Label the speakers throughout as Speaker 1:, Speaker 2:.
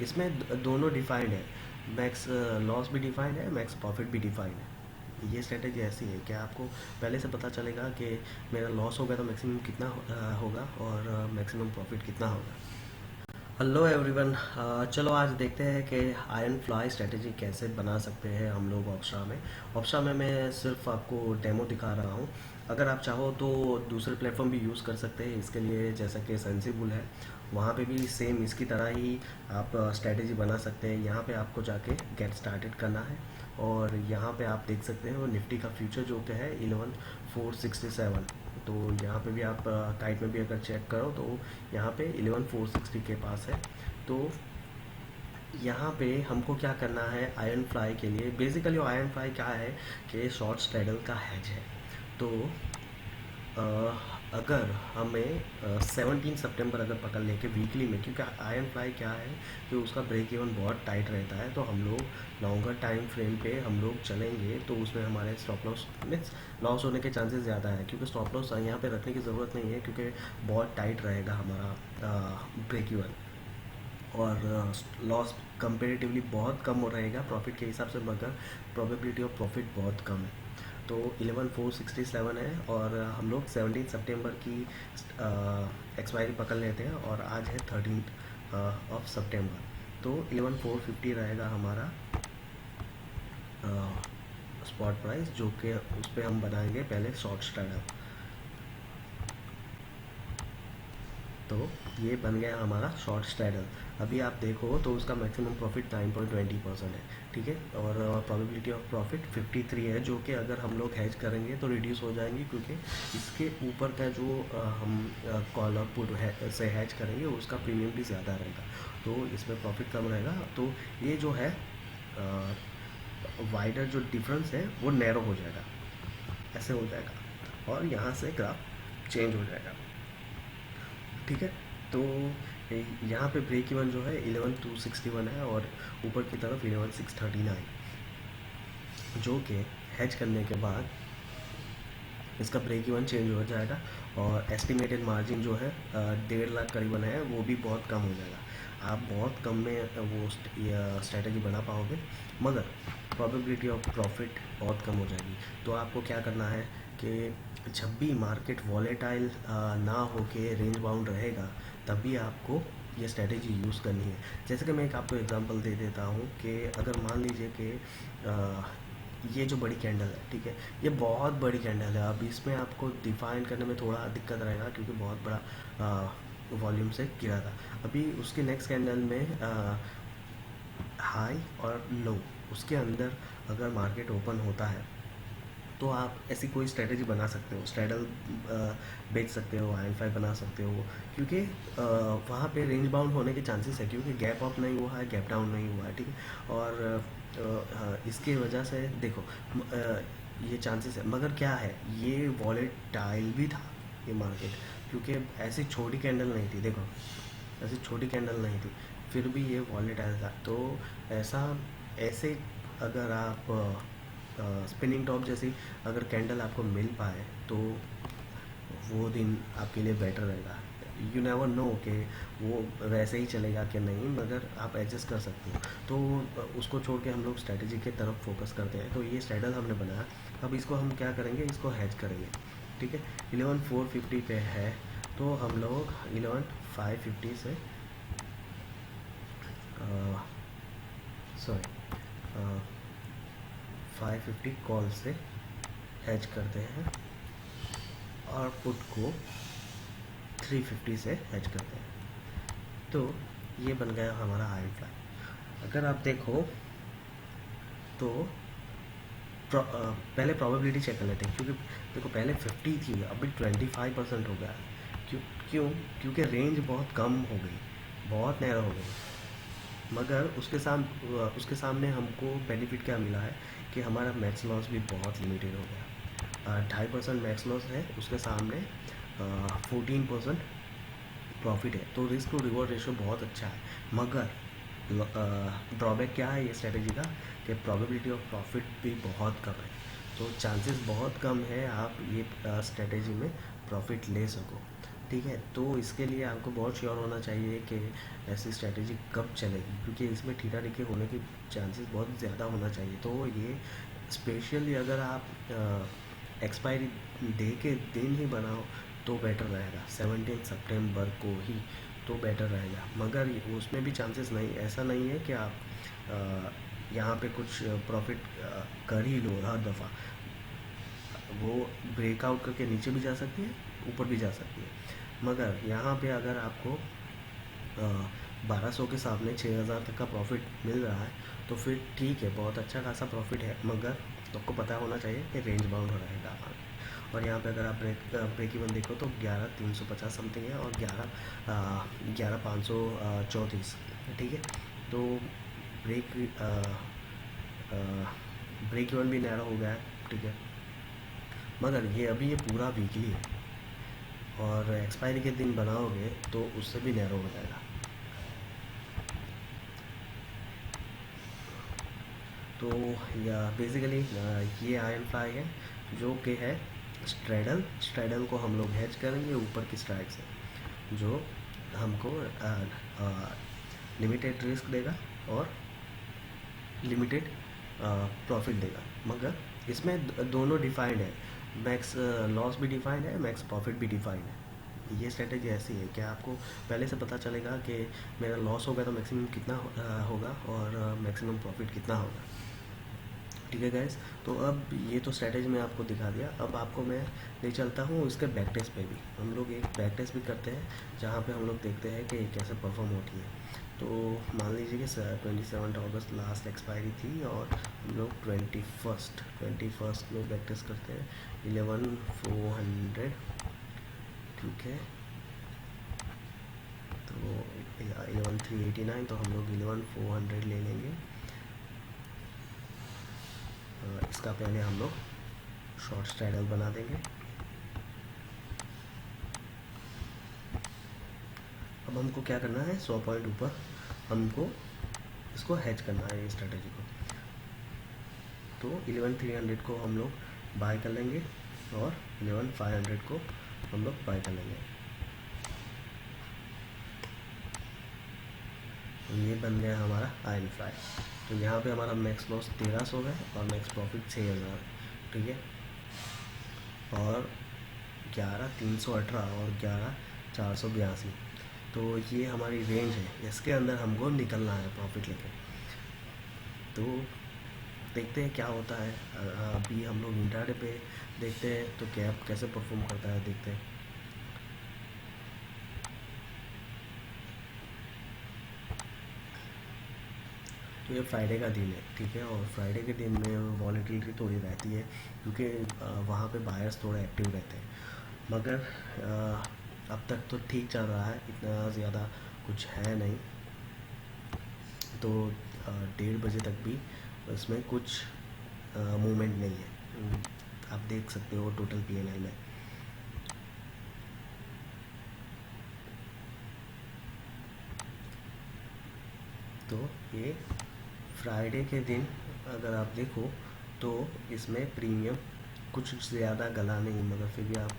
Speaker 1: इसमें दोनों डिफाइंड है, मैक्स लॉस भी डिफाइंड है, मैक्स प्रॉफिट भी डिफाइंड है। ये स्ट्रेटेजी ऐसी है कि आपको पहले से पता चलेगा कि मेरा लॉस होगा तो मैक्सिमम कितना होगा और मैक्सिमम प्रॉफिट कितना होगा। हेलो एवरीवन, चलो आज देखते हैं कि आयरन फ्लाई स्ट्रेटेजी कैसे बना सकते हैं हम लोग ऑप्शा में। ऑप्शा में मैं सिर्फ आपको डेमो दिखा रहा हूँ। अगर आप चाहो तो दूसरे प्लेटफॉर्म भी यूज़ कर सकते हैं इसके लिए, जैसा कि सेंसिबल है, वहाँ पे भी सेम इसकी तरह ही आप स्ट्रेटेजी बना सकते हैं। यहाँ पे आपको जाके गेट स्टार्टेड करना है और यहाँ पे आप देख सकते हैं वो निफ्टी का फ्यूचर जो कि है 11467। तो यहाँ पे भी आप काइट में भी अगर चेक करो तो यहाँ पे 11460 के पास है। तो यहाँ पे हमको क्या करना है आयरन फ्लाई के लिए। बेसिकली आयरन फ्लाई क्या है कि शॉर्ट स्ट्रेडल का हैज है। तो अ, अगर हमें 17 सितंबर अगर पकड़ लें कि वीकली में, क्योंकि आयरन फ्लाई क्या है कि उसका ब्रेक इवन बहुत टाइट रहता है, तो हम लोग लॉन्गर टाइम फ्रेम पे हम लोग चलेंगे तो उसमें हमारे स्टॉप लॉस मीन्स लॉस होने के चांसेस ज़्यादा है, क्योंकि स्टॉप लॉस यहाँ पे रखने की ज़रूरत नहीं है क्योंकि बहुत टाइट रहेगा हमारा ब्रेक इवन। और लॉस कंपेरेटिवली बहुत कम हो रहेगा प्रॉफिट के हिसाब से, मगर प्रोबेबिलिटी ऑफ प्रॉफिट बहुत कम है। तो 11467 है और हम लोग 17 सितंबर की एक्सपायरी पकड़ लेते हैं और आज है 13 तो 11450 रहेगा हमारा स्पॉट प्राइस, जो कि उस पर हम बनाएंगे पहले शॉर्ट स्ट्रैडल। तो ये बन गया हमारा शॉर्ट स्ट्रैडल। अभी आप देखो तो उसका मैक्सिमम प्रॉफिट 9.20% है, ठीक है, और प्रोबेबिलिटी ऑफ प्रॉफिट 53 है, जो कि अगर हम लोग हैज करेंगे तो रिड्यूस हो जाएंगी, क्योंकि इसके ऊपर का जो हम कॉल और पुट से हैज करेंगे उसका प्रीमियम भी ज़्यादा रहेगा, तो इसमें प्रॉफिट कम रहेगा। तो ये जो है वाइडर जो डिफरेंस है वो नैरो हो जाएगा, ऐसे हो जाएगा और यहाँ से ग्राफ चेंज हो जाएगा, ठीक है। तो यहाँ पे ब्रेक इवन जो है 11261 है और ऊपर की तरफ 11639, जो कि हैच करने के बाद इसका ब्रेक इवन चेंज हो जाएगा और एस्टिमेटेड मार्जिन जो है 1.5 लाख करीबन है, वो भी बहुत कम हो जाएगा। आप बहुत कम में वो स्ट्रेटजी बना पाओगे, मगर प्रोबेबिलिटी ऑफ प्रॉफिट बहुत कम हो जाएगी। तो आपको क्या करना है कि जब भी मार्केट वॉलेटाइल ना हो के रेंज बाउंड रहेगा, तभी आपको ये स्ट्रेटेजी यूज़ करनी है। जैसे कि मैं एक आपको एग्जांपल दे देता हूँ कि अगर मान लीजिए कि ये जो बड़ी कैंडल है, ठीक है, ये बहुत बड़ी कैंडल है। अब इसमें आपको डिफाइन करने में थोड़ा दिक्कत रहेगा क्योंकि बहुत बड़ा वॉल्यूम से गिरा था। अभी उसके नेक्स्ट कैंडल में हाई और लो, उसके अंदर अगर मार्केट ओपन होता है तो आप ऐसी कोई स्ट्रेटेजी बना सकते हो, स्ट्रेडल बेच सकते हो, आयरन फाइव बना सकते हो, क्योंकि वहाँ पे रेंज बाउंड होने के चांसेस है, क्योंकि गैप अप नहीं हुआ है, गैप डाउन नहीं हुआ है, ठीक है। और इसकी वजह से देखो ये चांसेस है, मगर क्या है, ये वॉलेटाइल भी था ये मार्केट, क्योंकि ऐसी छोटी कैंडल नहीं थी, देखो ऐसी छोटी कैंडल नहीं थी, फिर भी ये वॉलेटाइल था। तो ऐसा ऐसे अगर आप स्पिनिंग टॉप जैसी अगर कैंडल आपको मिल पाए तो वो दिन आपके लिए बेटर रहेगा। यू नेवर नो कि वो वैसे ही चलेगा कि नहीं, मगर आप एडजस्ट कर सकते हो। तो उसको छोड़ के हम लोग स्ट्रेटजी की तरफ फोकस करते हैं। तो ये स्ट्रेटल हमने बनाया, अब इसको हम क्या करेंगे, इसको हैज करेंगे, ठीक है। 11450 पे है, तो हम लोग 11550 से सॉरी 550 कॉल से हैज करते हैं और पुट को 350 से हैज करते हैं। तो ये बन गया हमारा आयरन फ्लाई। अगर आप देखो तो पहले प्रोबेबिलिटी चेक कर लेते हैं, क्योंकि देखो पहले 50 थी, अभी 25% हो गया। क्यों क्यों क्योंकि रेंज बहुत कम हो गई, बहुत नैरो हो गई, मगर उसके सामने हमको बेनिफिट क्या मिला है कि हमारा मैक्स लॉस भी बहुत लिमिटेड हो गया। 2.5% मैक्स लॉस है, उसके सामने 14% प्रॉफिट है, तो रिस्क टू रिवॉर्ड रेशियो बहुत अच्छा है। मगर ड्रॉबैक क्या है ये स्ट्रेटेजी का कि प्रोबेबिलिटी ऑफ प्रॉफिट भी बहुत कम है, तो चांसेस बहुत कम है आप ये स्ट्रेटेजी में प्रॉफिट ले सको। ठीक है, तो इसके लिए आपको बहुत श्योर होना चाहिए कि ऐसी स्ट्रैटेजी कब चलेगी, क्योंकि इसमें ठीठा ठीठी होने की चांसेस बहुत ज़्यादा होना चाहिए। तो ये स्पेशली अगर आप एक्सपायरी डे के दिन ही बनाओ तो बेटर रहेगा, 17 सितंबर को ही तो बेटर रहेगा। मगर उसमें भी चांसेस नहीं, ऐसा नहीं है कि आप यहाँ पे कुछ प्रॉफिट कर ही लो हर दफ़ा। वो ब्रेकआउट करके नीचे भी जा सकती है, ऊपर भी जा सकती है। मगर यहाँ पे अगर आपको 1200 के सामने 6000 तक का प्रॉफिट मिल रहा है तो फिर ठीक है, बहुत अच्छा खासा प्रॉफिट है। मगर तो आपको पता होना चाहिए कि रेंज बाउंड हो रहेगा। और यहाँ पे अगर आप ब्रेक इवन देखो तो 11350 समथिंग है, और 11534, ठीक है। तो ब्रेक ब्रेक इवन भी नैरो हो गया है, ठीक है। मगर ये पूरा वीकली है, और एक्सपायरी के दिन बनाओगे तो उससे भी नैरो हो जाएगा। तो या बेसिकली ये आयरन फ्लाई है जो कि है स्ट्रेडल को हम लोग हैच करेंगे ऊपर की स्ट्राइक से, जो हमको लिमिटेड रिस्क देगा और लिमिटेड प्रॉफिट देगा। मगर इसमें दोनों डिफाइंड है, मैक्स लॉस भी डिफाइंड है, मैक्स प्रॉफिट भी डिफाइंड है। ये स्ट्रेटेजी ऐसी है कि आपको पहले से पता चलेगा कि मेरा लॉस होगा तो मैक्सिमम कितना होगा और मैक्सिमम प्रॉफिट कितना होगा, ठीक है गाइस। तो अब ये तो स्ट्रेटेजी मैं आपको दिखा दिया। अब आपको मैं ले चलता हूँ इसके बैक टेस्ट पे भी। हम लोग एक बैक टेस्ट भी करते हैं जहाँ पे हम लोग देखते हैं कि कैसे परफॉर्म होती है। तो मान लीजिए कि 27 अगस्त लास्ट एक्सपायरी थी, और हम लोग 21 में बैक टेस्ट करते हैं 11400, ठीक है। तो 11389, तो हम लोग 11400 ले लेंगे। इसका पहले हम लोग शॉर्ट स्ट्रैडल बना देंगे। अब हमको क्या करना है, 100 पॉइंट ऊपर हमको इसको हैच करना है, ये स्ट्रेटेजी को। तो 11300 को हम लोग बाय कर लेंगे, और 11500 को हम लोग बाय कर लेंगे। तो ये बन गया हमारा आयरन फ्लाई। तो यहाँ पे हमारा मैक्स लॉस 1300 है और मैक्स प्रॉफिट 6000, ठीक है। और 11318 और 11482, तो ये हमारी रेंज है, इसके अंदर हमको निकलना है प्रॉफिट लेके। तो देखते हैं क्या होता है। अभी हम लोग इंट्राडे पे देखते हैं तो कैप कैसे परफॉर्म करता है, देखते हैं। तो ये फ्राइडे का दिन है, ठीक है। और फ्राइडे के दिन में वॉलेटिलिटी थोड़ी रहती है, क्योंकि वहाँ पे बायर्स थोड़े एक्टिव रहते हैं। मगर अब तक तो ठीक चल रहा है, इतना ज़्यादा कुछ है नहीं। तो 1:30 बजे तक भी इसमें कुछ मूवमेंट नहीं है। आप देख सकते हो टोटल PNL में। तो ये फ्राइडे के दिन अगर आप देखो तो इसमें प्रीमियम कुछ ज़्यादा गला नहीं, मगर फिर भी आप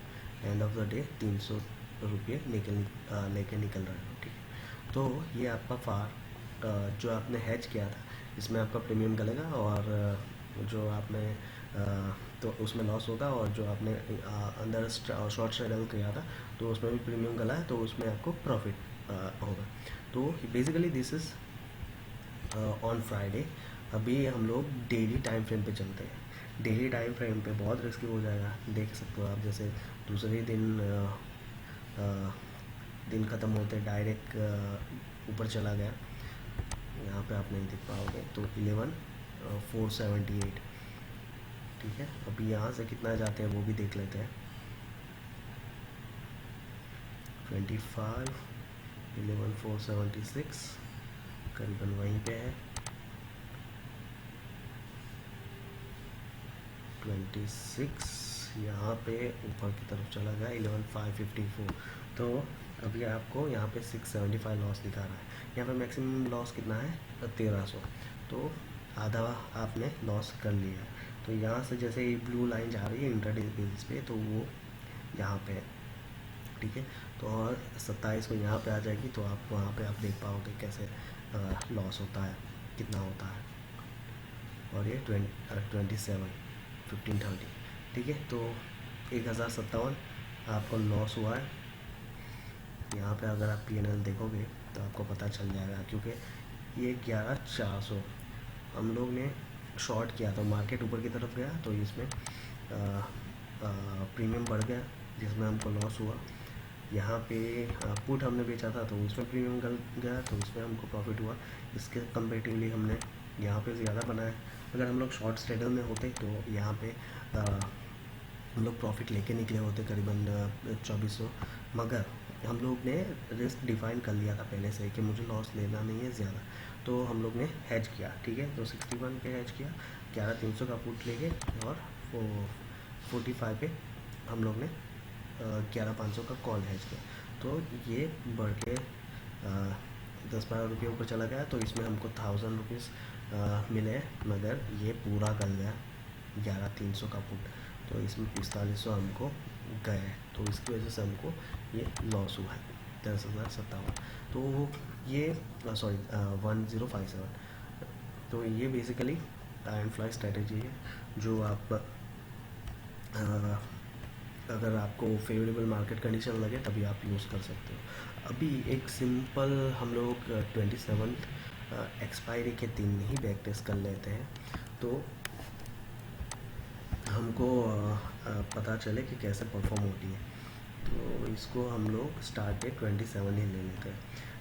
Speaker 1: एंड ऑफ द डे 300 रुपये लेके निकल रहे हो, ठीक है। तो ये आपका जो आपने हैच किया था इसमें आपका प्रीमियम गलेगा, और जो आपने तो उसमें लॉस होगा, और जो आपने अंदर शॉर्ट स्ट्रैडल किया था तो उसमें भी प्रीमियम गला है, तो उसमें आपको प्रॉफिट होगा। तो basically this is on Friday. अभी हम लोग डेली टाइम फ्रेम पे चलते हैं। डेली टाइम फ्रेम पे बहुत रिस्की हो जाएगा, देख सकते हो आप। जैसे दूसरे दिन दिन ख़त्म होते डायरेक्ट ऊपर चला गया, यहाँ पे आप नहीं देख पाओगे। तो 11478, ठीक है। अभी यहाँ से कितना जाते हैं वो भी देख लेते हैं। 25, 11476 करीबन वहीं पे है। 26 यहाँ पे ऊपर की तरफ चला गया, 11554। तो अभी आपको यहाँ पे 675 लॉस दिखा रहा है। यहाँ पे मैक्सिमम लॉस कितना है, 1300। तो आधा आपने लॉस कर लिया। तो यहाँ से जैसे ये ब्लू लाइन जा रही है इंट्राडे बेसिस पे, तो वो यहाँ पे है। ठीक है। तो और 27 को यहाँ पे आ जाएगी, तो आप वहाँ पे आप देख पाओगे कैसे लॉस होता है, कितना होता है। और ये 27, 1530, ठीक है। तो 1057 आपको लॉस हुआ है। यहाँ पे अगर आप P&L देखोगे तो आपको पता चल जाएगा, क्योंकि ये 11,400 हम लोग ने शॉर्ट किया, तो मार्केट ऊपर की तरफ गया तो इसमें प्रीमियम बढ़ गया, जिसमें हमको लॉस हुआ। यहाँ पे पुट हमने बेचा था तो उसमें प्रीमियम गल गया, तो इसमें हमको प्रॉफिट हुआ। इसके कंपेरेटिवली हमने यहाँ पे ज़्यादा बनाया। अगर हम लोग शॉर्ट स्ट्रेडल में होते तो यहाँ पे हम लोग प्रॉफिट लेके निकले होते करीबन 2400, मगर हम लोग ने रिस्क डिफाइन कर लिया था पहले से कि मुझे लॉस लेना नहीं है ज़्यादा, तो हम लोग ने हेज किया, ठीक है। तो 61 पे हेज किया, 11,300 का पुट लेके, और 45 पे हम लोग ने 11,500 का कॉल हेज किया। तो ये बढ़ के 10-12 रुपये ऊपर चला गया, तो इसमें हमको 1000 रुपीज़ मिले, मगर ये पूरा कर गया 11,300 का पुट, तो इसमें 4500 हमको गए, तो इसकी वजह से हमको ये लॉस हुआ है 10,057। तो ये 1057, तो ये बेसिकली टाइम फ्लाई स्ट्रेटेजी है, जो आप अगर आपको फेवरेबल मार्केट कंडीशन लगे तभी आप यूज़ कर सकते हो। अभी एक सिंपल हम लोग 27 एक्सपायरी के दिन ही बैक टेस्ट कर लेते हैं, तो हमको पता चले कि कैसे परफॉर्म होती है। तो इसको हम लोग स्टार्ट डेट 27 ही ले लेते हैं,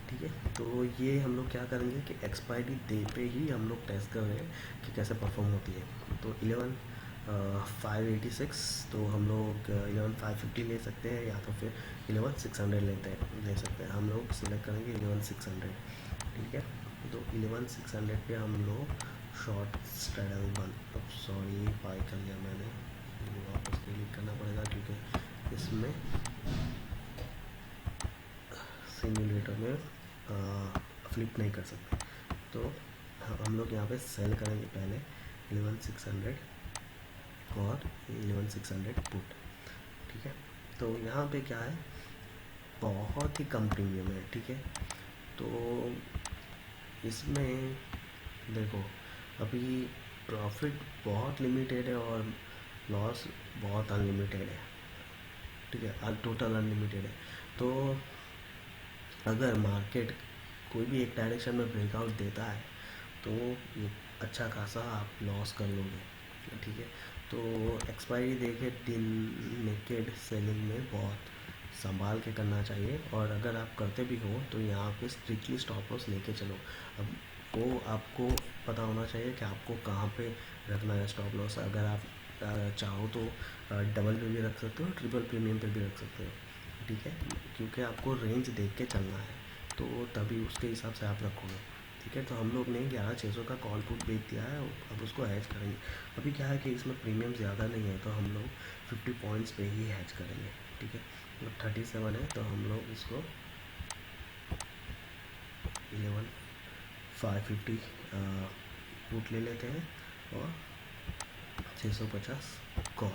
Speaker 1: ठीक है। तो ये हम लोग क्या करेंगे कि एक्सपायरी डे पे ही हम लोग टेस्ट कर रहे हैं कि कैसे परफॉर्म होती है। तो 11,586, तो हम लोग 11,550 ले सकते हैं, या तो फिर 11,600 ले सकते हैं। हम लोग सिलेक्ट करेंगे 11,600, ठीक है। तो 11,600 पे हम लोग शॉर्ट स्ट्रेडल अब सॉरी बाय कर लिया मैंने, वापस डिलीट करना पड़ेगा क्योंकि इसमें सिमुलेटर में फ्लिप नहीं कर सकते। तो हम लोग यहाँ पे सेल करेंगे पहले 11,600 और 11,600 पुट, ठीक है। तो यहाँ पे क्या है, बहुत ही कम प्रीमियम है, ठीक है। तो इसमें देखो अभी प्रॉफिट बहुत लिमिटेड है और लॉस बहुत अनलिमिटेड है, ठीक है, टोटल अनलिमिटेड है। तो अगर मार्केट कोई भी एक डायरेक्शन में ब्रेकआउट देता है तो ये अच्छा खासा आप लॉस कर लोगे, ठीक है। तो एक्सपायरी देखे दिन नेकेड सेलिंग में बहुत संभाल के करना चाहिए, और अगर आप करते भी हो तो यहाँ पे स्ट्रिक्टली स्टॉप लॉस लेके चलो। अब वो आपको पता होना चाहिए कि आपको कहाँ पे रखना है स्टॉप लॉस। अगर आप चाहो तो डबल पे भी रख सकते हो, ट्रिपल प्रीमियम पे भी रख सकते हो, ठीक है, क्योंकि आपको रेंज देख के चलना है, तो तभी उसके हिसाब से आप रखोगे, ठीक है। तो हम लोग ने 11,600 का कॉल पुट बेच दिया है, अब उसको हैज करेंगे। अभी क्या है कि इसमें प्रीमियम ज़्यादा नहीं है, तो हम लोग 50 पॉइंट्स पे ही हैज करेंगे, ठीक है। मतलब 37 है, तो हम लोग इसको 11,550 पुट ले लेते हैं, और 650 कॉल,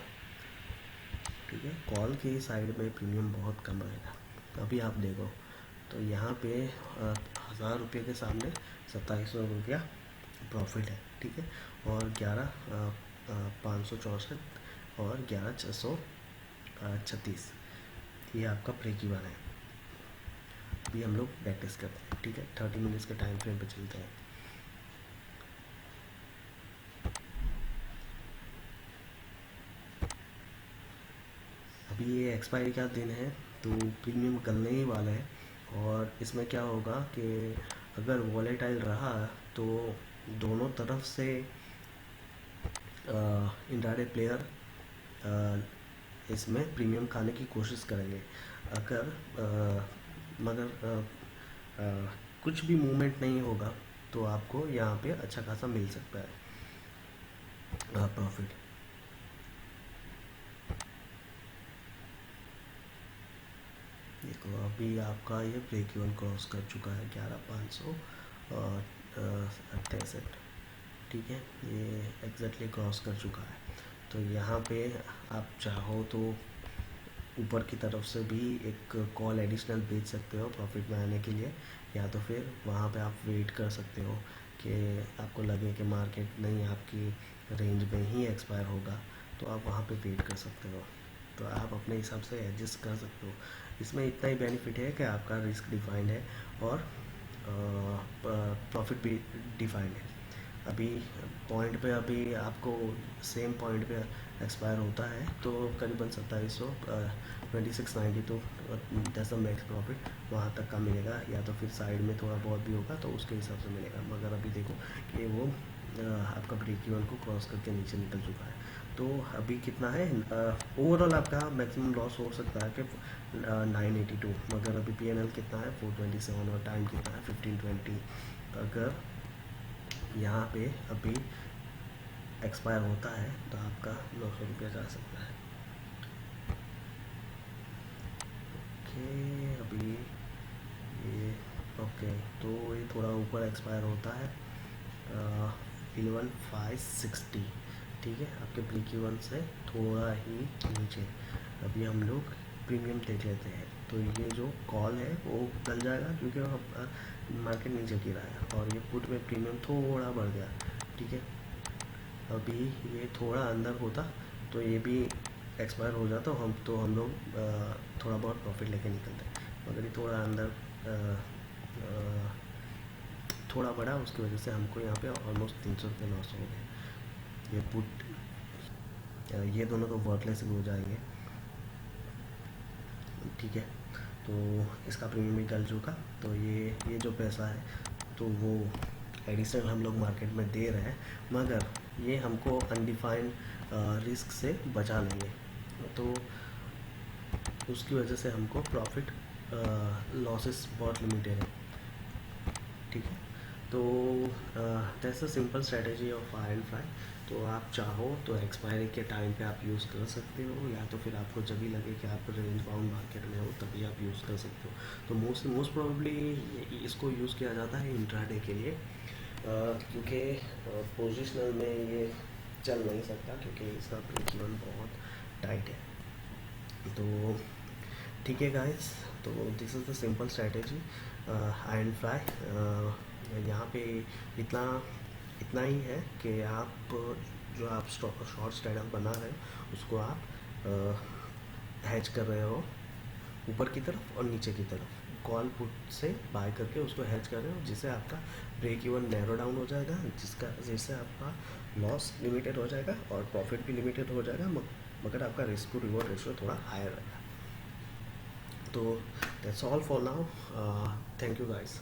Speaker 1: ठीक है। कॉल की साइड में प्रीमियम बहुत कम रहेगा। अभी आप देखो तो यहाँ पे 1,000 रुपये के सामने 2,700 रुपया प्रॉफिट है, ठीक है। और 11,564 और 11,636 ये आपका ब्रेक इवन है। अभी हम लोग प्रैक्टिस करते हैं, ठीक है। 30 मिनट्स के टाइम फ्रेम पे चलते हैं। अभी ये एक्सपायरी का दिन है, तो प्रीमियम करने ही वाला है। और इसमें क्या होगा कि अगर वॉलेटाइल रहा तो दोनों तरफ से इंट्राडे प्लेयर इसमें प्रीमियम खाने की कोशिश करेंगे। अगर मगर कुछ भी मूवमेंट नहीं होगा तो आपको यहाँ पे अच्छा खासा मिल सकता है प्रॉफिट। देखो अभी आपका ये ब्रेक इवन क्रॉस कर चुका है 11,568, ठीक है, ये एग्जैक्टली क्रॉस कर चुका है। तो यहाँ पे आप चाहो तो ऊपर की तरफ से भी एक कॉल एडिशनल बेच सकते हो प्रॉफिट में आने के लिए, या तो फिर वहाँ पे आप वेट कर सकते हो कि आपको लगे कि मार्केट नहीं आपकी रेंज में ही एक्सपायर होगा, तो आप वहाँ पे वेट कर सकते हो। तो आप अपने हिसाब से एडजस्ट कर सकते हो। इसमें इतना ही बेनिफिट है कि आपका रिस्क डिफाइंड है और प्रॉफिट भी डिफाइंड है। अभी पॉइंट पे अभी आपको सेम पॉइंट पे एक्सपायर होता है तो करीबन 2700 2692 दैट्स द मैक्स प्रॉफिट वहाँ तक का मिलेगा, या तो फिर साइड में थोड़ा बहुत भी होगा तो उसके हिसाब से मिलेगा। मगर अभी देखो कि वो आपका ब्रेक इवन को क्रॉस करके नीचे निकल चुका है। तो अभी कितना है ओवरऑल आपका मैक्सिमम लॉस हो सकता है कि 982, मगर अभी पी कितना है 427 और टाइम कितना है 1520। अगर यहाँ पे अभी एक्सपायर होता है तो आपका 900 रुपया जा सकता है। ओके अभी ये ओके, तो ये थोड़ा ऊपर एक्सपायर होता है 11560, ठीक है, आपके ब्रेक इवन से थोड़ा ही नीचे। अभी हम लोग प्रीमियम देख लेते हैं। तो ये जो कॉल है वो गल जाएगा क्योंकि मार्केट नीचे गिरा है, और ये पुट में प्रीमियम थोड़ा बढ़ गया, ठीक है। अभी ये थोड़ा अंदर होता तो ये भी एक्सपायर हो जाता, हम लोग थोड़ा बहुत प्रॉफिट लेके निकलते। मगर ये थोड़ा अंदर अ, थोड़ा बढ़ा, उसकी वजह से हमको यहाँ पे ऑलमोस्ट 300 रुपये लॉस हो गए। ये पुट ये दोनों तो वर्थलेस हो जाएंगे, ठीक है। तो इसका प्रीमियम भी गल चुका, तो ये जो पैसा है तो वो एडिशनल हम लोग मार्केट में दे रहे हैं, मगर ये हमको अनडिफाइंड रिस्क से बचा लेंगे। तो उसकी वजह से हमको प्रॉफिट लॉसेस बहुत लिमिटेड है, ठीक है। तो that's a simple strategy of I and fry. तो आप चाहो तो एक्सपायरी के टाइम पे आप यूज़ कर सकते हो, या तो फिर आपको जब भी लगे कि आप रेंज बाउंड मार्केट में हो तभी आप यूज़ कर सकते हो। तो मोस्ट प्रोबेबली इसको यूज़ किया जाता है इंट्राडे के लिए, क्योंकि पोजिशनल में ये चल नहीं सकता क्योंकि इसका ब्रेक इवन बहुत टाइट है। तो ठीक है गाइस, तो this is the simple strategy I and fry. यहाँ पे इतना इतना ही है कि आप जो आप शॉर्ट स्ट्रैटल बना रहे हो उसको आप हैच कर रहे हो ऊपर की तरफ और नीचे की तरफ, कॉल पुट से बाय करके उसको हैच कर रहे हो, जिससे आपका ब्रेक इवन नैरो डाउन हो जाएगा, जिससे आपका लॉस लिमिटेड हो जाएगा और प्रॉफिट भी लिमिटेड हो जाएगा, मगर आपका रिस्क टू रिवॉर्ड रेशियो थोड़ा हायर रहेगा। तो that's all for now, thank you guys.